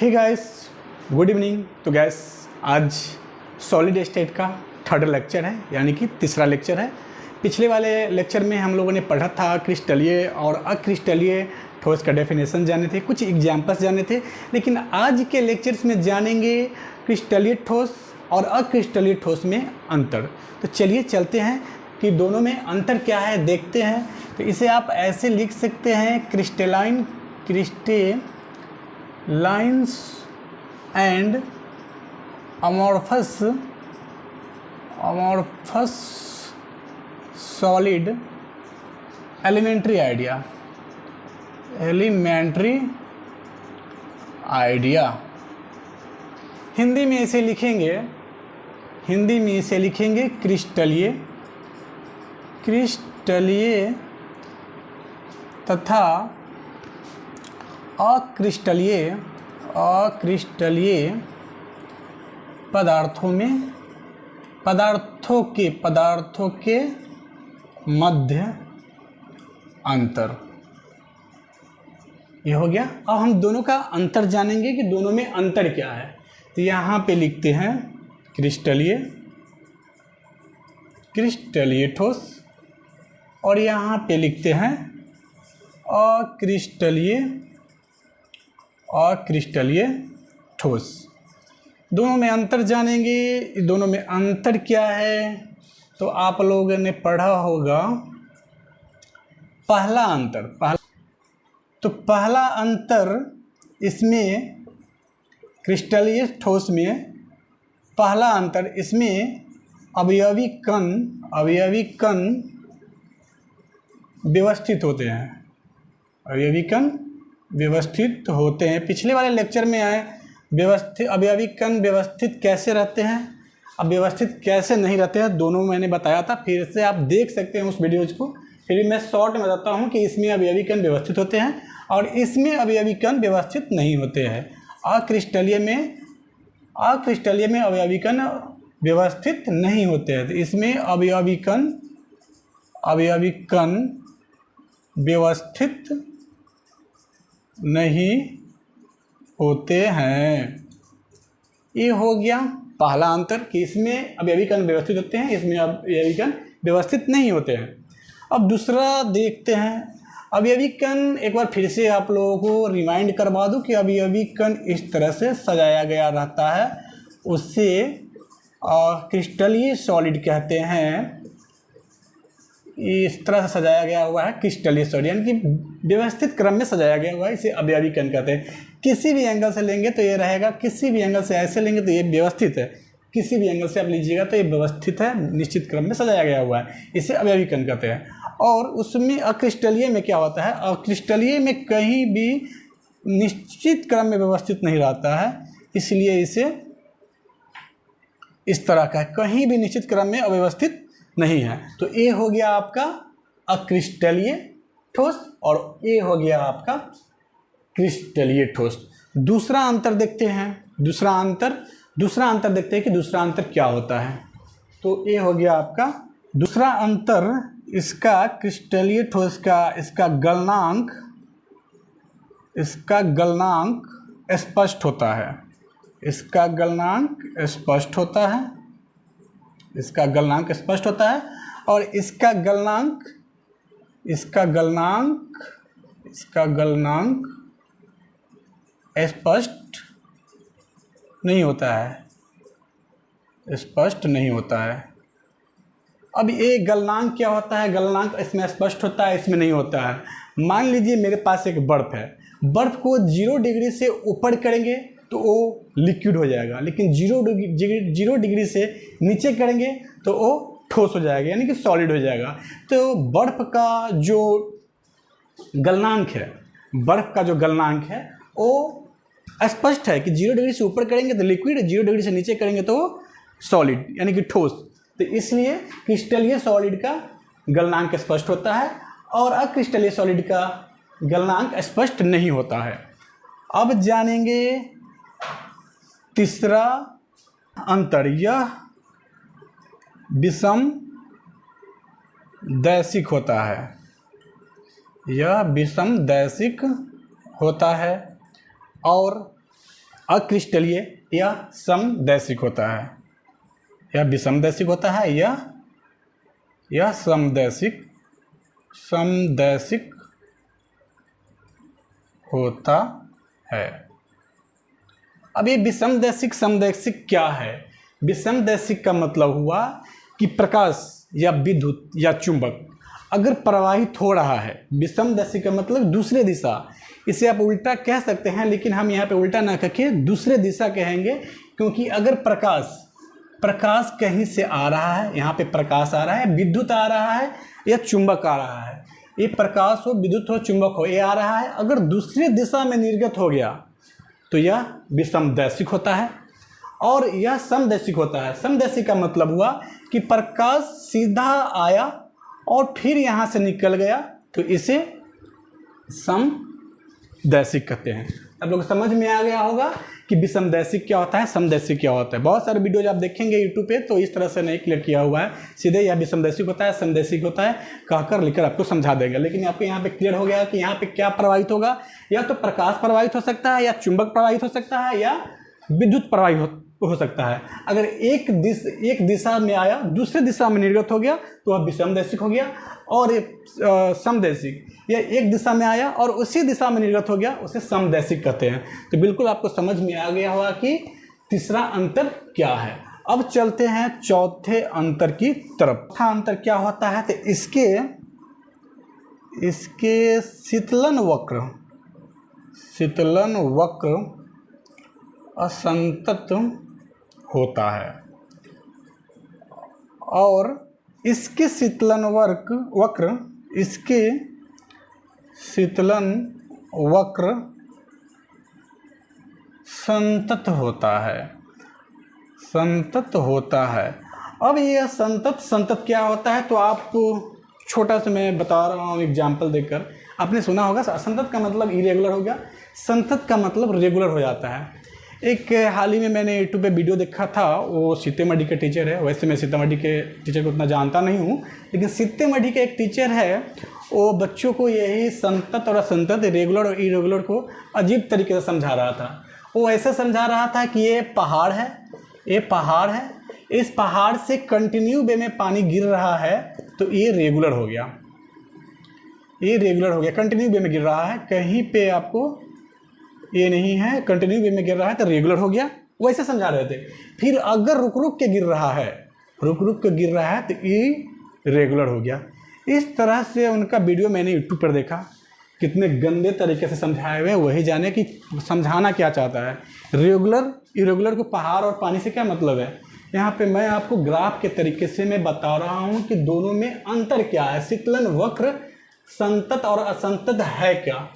हे guys, good evening. तो guys आज solid state का थर्ड लेक्चर है, यानी कि तीसरा लेक्चर है। पिछले वाले लेक्चर में हम लोगों ने पढ़ा था क्रिस्टलीय और अक्रिस्टलीय ठोस का डेफिनेशन जाने थे, कुछ एग्जाम्पल्स जाने थे। लेकिन आज के लेक्चर्स में जानेंगे क्रिस्टलीय ठोस और अक्रिस्टलीय ठोस में अंतर। तो चलिए चलते हैं कि दोनों में अंतर क्या है, देखते हैं। तो इसे आप ऐसे लिख सकते हैं, crystalline lines and amorphous solid elementary idea. Hindi में इसे लिखेंगे क्रिस्टलीय तथा अक्रिस्टलीय पदार्थों के मध्य अंतर। ये हो गया। अब हम दोनों का अंतर जानेंगे कि दोनों में अंतर क्या है। तो यहाँ पे लिखते हैं क्रिस्टलीय ठोस और यहाँ पे लिखते हैं अक्रिस्टलीय ठोस। दोनों में अंतर जानेंगे। दोनों में अंतर क्या है, तो आप लोगों ने पढ़ा होगा पहला अंतर इसमें क्रिस्टलीय ठोस में पहला अंतर, इसमें अवयवी कण व्यवस्थित होते हैं। पिछले वाले लेक्चर में आए अवयवी कण व्यवस्थित कैसे रहते हैं, अब व्यवस्थित कैसे नहीं रहते हैं, दोनों मैंने बताया था। फिर से आप देख सकते हैं उस वीडियोज को। फिर मैं शॉर्ट में बताता हूँ कि इसमें अवयवी कण व्यवस्थित होते हैं और इसमें अवयवी कण व्यवस्थित नहीं होते हैं। अक्रिस्टलीय में अवयवी कण व्यवस्थित नहीं होते हैं। तो इसमें अवयवी कण व्यवस्थित नहीं होते हैं। ये हो गया पहला अंतर कि इसमें अवयवी कण व्यवस्थित होते हैं, इसमें अवयवी कण व्यवस्थित नहीं होते हैं। अब दूसरा देखते हैं अवयवी कण। एक बार फिर से आप लोगों को रिमाइंड करवा दूं कि अवयवी कण इस तरह से सजाया गया रहता है, उससे क्रिस्टलीय सॉलिड कहते हैं। इस तरह से सजाया गया हुआ है क्रिस्टलीय सॉलिड, यानी कि व्यवस्थित क्रम में सजाया गया हुआ है, इसे अवयवी कण कहते हैं। किसी भी एंगल से लेंगे तो ये रहेगा, किसी भी एंगल से ऐसे लेंगे तो ये व्यवस्थित है, किसी भी एंगल से आप लीजिएगा तो ये व्यवस्थित है, निश्चित क्रम में सजाया गया हुआ है, इसे अवयवी कण कहते हैं। और उसमें अक्रिस्टलीय में क्या होता है, अक्रिस्टलीय में कहीं भी निश्चित क्रम में व्यवस्थित नहीं रहता है, इसलिए इसे इस तरह का है, कहीं भी निश्चित क्रम में अव्यवस्थित नहीं है। तो ये हो गया आपका अक्रिस्टलीय ठोस और ये हो गया आपका क्रिस्टलीय ठोस। दूसरा अंतर देखते हैं कि दूसरा अंतर क्या होता है। तो ये हो गया आपका दूसरा अंतर। इसका क्रिस्टलीय ठोस का इसका गलनांक स्पष्ट होता है। इसका गलनांक स्पष्ट होता है और इसका गलनांक स्पष्ट नहीं होता है। अब ये गलनांक क्या होता है, गलनांक इसमें स्पष्ट होता है, इसमें नहीं होता है। मान लीजिए मेरे पास एक बर्फ है, बर्फ को 0 डिग्री से ऊपर करेंगे तो वो लिक्विड हो जाएगा, लेकिन 0 डिग्री से नीचे करेंगे तो वो ठोस हो जाएगा, यानी कि सॉलिड हो जाएगा। तो बर्फ का जो गलनांक है वो स्पष्ट है कि 0 डिग्री से ऊपर करेंगे तो लिक्विड, 0 डिग्री से नीचे करेंगे तो सॉलिड, यानी कि ठोस। तो इसलिए क्रिस्टलीय सॉलिड का गलनांक स्पष्ट होता है और अक्रिस्टलीय सॉलिड का गलनांक स्पष्ट नहीं होता है। अब जानेंगे तीसरा अंतर, यह विषम दैशिक होता है, यह विषम दैशिक होता है और अक्रिस्टलीय या समदैशिक होता है, या विषमदैशिक होता है, या समदैशिक होता है। अब ये विषमदैशिक समदैशिक क्या है? विषमदैशिक का मतलब हुआ कि प्रकाश या विद्युत या चुंबक अगर प्रवाहित हो रहा है, विषमदैशिक का मतलब दूसरे दिशा, इसे आप उल्टा कह सकते हैं, लेकिन हम यहाँ पे उल्टा ना करके दूसरे दिशा कहेंगे, क्योंकि अगर प्रकाश कहीं से आ रहा है, यहाँ पे प्रकाश आ रहा है, विद्युत आ रहा है या चुंबक आ रहा है, ये प्रकाश हो, विद्युत हो, चुंबक हो, ये आ रहा है, अगर दूसरी दिशा में निर्गत हो गया तो यह विषमदैशिक होता है और यह समदैशिक होता है। समदैशिक का मतलब हुआ कि प्रकाश सीधा आया और फिर यहाँ से निकल गया, तो इसे समदैशिक कहते हैं। आप लोग समझ में आ गया होगा कि विषमदैशिक क्या होता है, समदैशिक क्या होता है। बहुत सारे वीडियोज आप देखेंगे यूट्यूब पे, तो इस तरह से नहीं क्लियर किया हुआ है, सीधे यह विषमदैशिक होता है, समदैशिक होता है कहकर लिखकर आपको समझा देंगे। लेकिन आपको यहाँ पे क्लियर हो गया कि यहाँ पे क्या प्रवाहित होगा, या तो प्रकाश प्रवाहित हो सकता है, या चुंबक प्रवाहित हो सकता है, या विद्युत प्रवाहित हो सकता है। अगर एक दिशा में आया, दूसरे दिशा में निर्गत हो गया तो वह विषमदैशिक हो गया, और समदैशिक या एक दिशा में आया और उसी दिशा में निर्गत हो गया, उसे समदैशिक कहते हैं। तो बिल्कुल आपको समझ में आ गया होगा कि तीसरा अंतर क्या है। अब चलते हैं चौथे अंतर की तरफ। चौथा अंतर क्या होता है, तो इसके शीतलन वक्र असंतत होता है, और इसके शीतलन वक्र संतत होता है। अब ये संतत क्या होता है, तो आप छोटा सा मैं बता रहा हूँ एग्जाम्पल देकर। आपने सुना होगा असंतत का मतलब इरेगुलर हो गया, संतत का मतलब रेगुलर हो जाता है। एक हाल ही में मैंने यूट्यूब पे वीडियो देखा था, वो सीतामढ़ी के टीचर है। वैसे मैं सीतामढ़ी के टीचर को उतना जानता नहीं हूँ, लेकिन सीतामढ़ी के एक टीचर है, वो बच्चों को यही संतत और असंतत, रेगुलर और इरेगुलर को अजीब तरीके से समझा रहा था। वो ऐसे समझा रहा था कि ये पहाड़ है, इस पहाड़ से कंटिन्यू वे में पानी गिर रहा है, तो ये रेगुलर हो गया, कंटिन्यू वे में गिर रहा है, कहीं पे आपको ये नहीं है, कंटिन्यू वे में गिर रहा है तो रेगुलर हो गया। वैसे समझा रहे थे। फिर अगर रुक रुक के गिर रहा है तो ये रेगुलर हो गया। इस तरह से उनका वीडियो मैंने यूट्यूब पर देखा, कितने गंदे तरीके से समझाए हुए हैं, वही जाने कि समझाना क्या चाहता है। रेगुलर इरेगुलर को पहाड़ और पानी से क्या मतलब है। यहाँ पे मैं आपको ग्राफ के तरीके से मैं बता रहा हूँ कि दोनों में अंतर क्या है, शीतलन वक्र संतत और असंतत है क्या।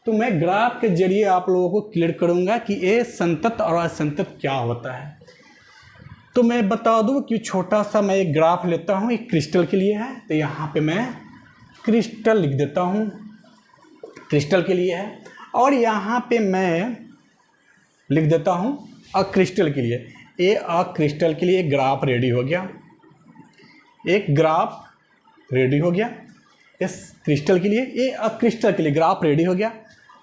तो मैं ग्राफ के जरिए आप लोगों को क्लियर करूँगा कि ये संतत और असंतत क्या होता है। तो मैं बता दूँ कि छोटा सा मैं एक ग्राफ लेता हूँ, एक क्रिस्टल के लिए है, तो यहाँ पे मैं क्रिस्टल लिख देता हूँ, क्रिस्टल के लिए है, और यहाँ पे मैं लिख देता हूँ अक्रिस्टल के लिए। ये अक्रिस्टल के लिए ग्राफ रेडी हो गया, एक ग्राफ रेडी हो गया इस क्रिस्टल के लिए, ये अक्रिस्टल के लिए ग्राफ रेडी हो गया।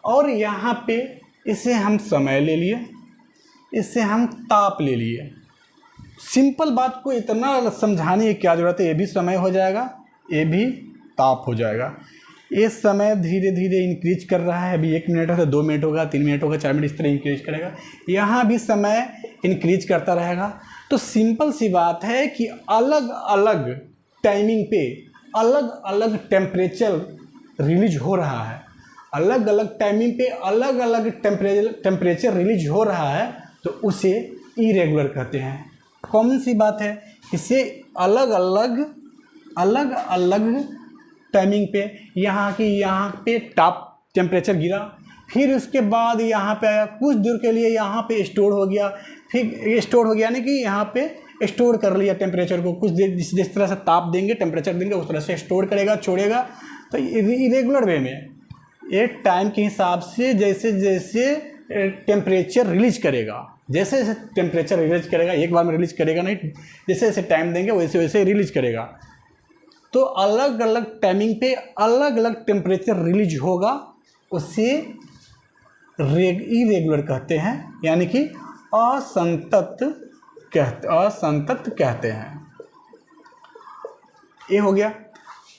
और यहाँ पे इसे हम समय ले लिए, इसे हम ताप ले लिए। सिंपल बात को इतना समझाने की क्या ज़रूरत है, ये भी समय हो जाएगा, ये भी ताप हो जाएगा। ये समय धीरे धीरे इंक्रीज कर रहा है, अभी 1 मिनट है तो 2 मिनट होगा, 3 मिनट होगा, 4 मिनट, इस तरह इंक्रीज करेगा। यहाँ भी समय इंक्रीज करता रहेगा। तो सिंपल सी बात है कि अलग अलग टाइमिंग पे अलग अलग टेम्परेचर रिलीज हो रहा है, अलग अलग टाइमिंग पे अलग अलग टेम्परेचर रिलीज हो रहा है, तो उसे इरेगुलर कहते हैं। कॉमन सी बात है, इसे अलग अलग टाइमिंग पे यहाँ पे टॉप टेम्परेचर गिरा, फिर उसके बाद यहाँ पे आया, कुछ देर के लिए यहाँ पे स्टोर हो गया, फिर स्टोर हो गया यानी कि यहाँ पे स्टोर कर लिया टेम्परेचर को, कुछ देर जिस तरह से ताप देंगे, टेम्परेचर देंगे, उस तरह से स्टोर करेगा, छोड़ेगा। तो इरेगुलर वे में ये टाइम के हिसाब से जैसे जैसे टेम्परेचर रिलीज करेगा, जैसे जैसे टेम्परेचर रिलीज करेगा, एक बार में रिलीज करेगा नहीं, जैसे जैसे टाइम देंगे वैसे वैसे रिलीज करेगा। तो अलग अलग टाइमिंग पे अलग अलग टेम्परेचर रिलीज होगा, उसे इरेगुलर कहते हैं, यानी कि असंतत कहते हैं। ये हो गया।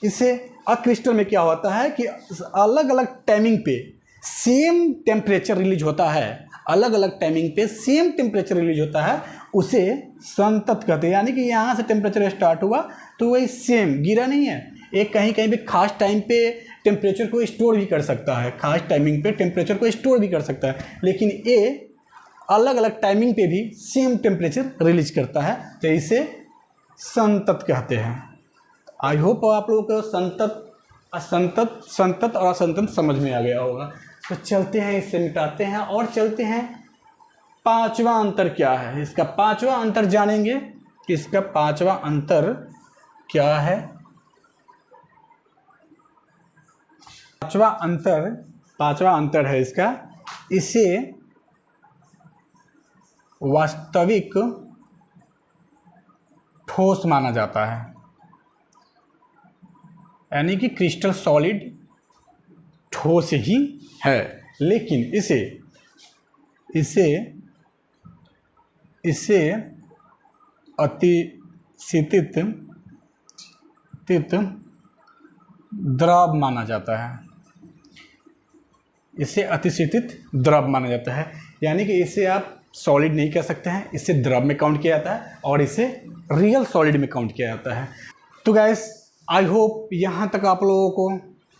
इससे अक्रिस्टल में क्या होता है कि अलग अलग टाइमिंग पे सेम टेम्परेचर रिलीज होता है, अलग अलग टाइमिंग पे सेम टेम्परेचर रिलीज होता है, उसे संतत कहते हैं। यानी कि यहाँ से टेम्परेचर स्टार्ट हुआ तो वही सेम गिरा नहीं है, एक कहीं कहीं पे खास टाइम पे टेम्परेचर को स्टोर भी कर सकता है, खास टाइमिंग पे टेम्परेचर को स्टोर भी कर सकता है, लेकिन ये अलग अलग टाइमिंग पे भी सेम टेम्परेचर रिलीज करता है, तो इसे संतत कहते हैं। आई होप आप लोगों को संतत और असंतत समझ में आ गया होगा। तो चलते हैं, इससे मिटाते हैं और चलते हैं पांचवा अंतर क्या है। इसका पांचवा अंतर जानेंगे कि इसका पांचवा अंतर क्या है। पांचवा अंतर है इसका, इसे वास्तविक ठोस माना जाता है, यानी कि क्रिस्टल सॉलिड ठोस ही है, लेकिन इसे अतिशीतित द्रव माना जाता है। इसे अतिशीतित द्रव माना जाता है, यानी कि इसे आप सॉलिड नहीं कह सकते हैं, इसे द्रव में काउंट किया जाता है और इसे रियल सॉलिड में काउंट किया जाता है। तो गाइस, आई होप यहाँ तक आप लोगों को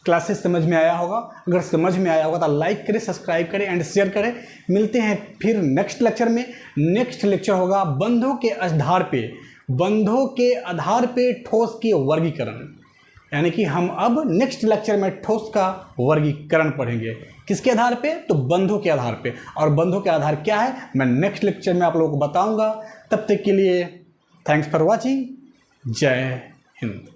क्लासेस समझ में आया होगा। अगर समझ में आया होगा तो लाइक करें, सब्सक्राइब करें एंड शेयर करें। मिलते हैं फिर नेक्स्ट लेक्चर में। नेक्स्ट लेक्चर होगा बंधों के आधार पे ठोस की वर्गीकरण, यानी कि हम अब नेक्स्ट लेक्चर में ठोस का वर्गीकरण पढ़ेंगे। किसके आधार पे? तो बंधों के आधार पे। और बंधों के आधार क्या है मैं नेक्स्ट लेक्चर में आप लोगों को बताऊंगा। तब तक के लिए थैंक्स फॉर वॉचिंग। जय हिंद।